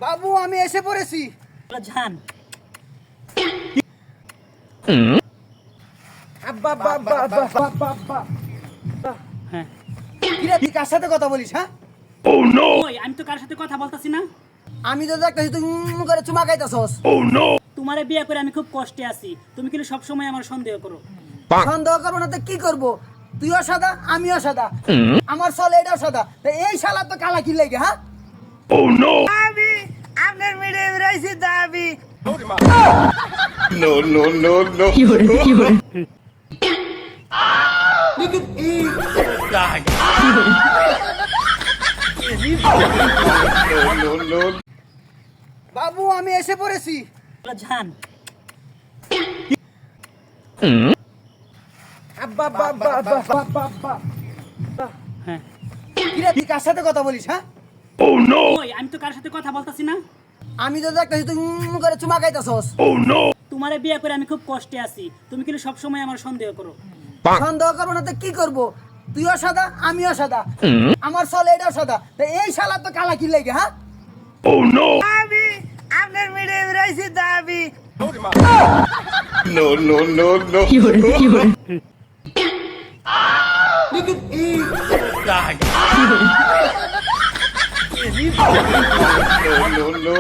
বাবু আমি এসে পড়েছি। জান আব্বা আব্বা আব্বা আব্বা আব্বা আব্বা। হ্যাঁ কিরে তুই কার সাথে কথা বলিস? হ্যাঁ ওই আমি তো কার সাথে কথা বলতাছি না। আমি তো দেখতেছি তুই করে চুমা খাইতাছস। তোমারে বিয়ে করে আমি খুব কষ্টে আছি, তুমি কিন্তু সব সময় আমার সন্দেহ করো। সন্দেহ করবো না তো কি করবো? তুইও সাদা আমিও সাদা, আমার চলে এটাও সাদা, তো এই শালা তো কালা কি লেগে? হ্যাঁ আমি আপনার মিডে রাইছি দাবি। No, no, no, no. No, no, no. বাবু আমি এসে পড়েছি। জান আব্বা আব্বা আব্বা আব্বা আব্বা আব্বা। হ্যাঁ কিরে তুই কার সাথে কথা বলিস? হ্যাঁ ওই আমি তো কার সাথে কথা বলতাছি না। আমি তো দেখতেছি তুই করে চুমা খাইতাছস। তোমারে বিয়ে করে আমি খুব কষ্টে আছি, তুমি কিন্তু সব সময় আমার সন্দেহ করো। সন্দেহ করবো না তো কি করবো? তুইও সাদা আমিও সাদা, আমার চলে এটাও সাদা, তো এই শালা তো কালা কি লেগে? হ্যাঁ আমি আপনার মিডে রাইছি দাবি। No, no, no, no. No, no, no.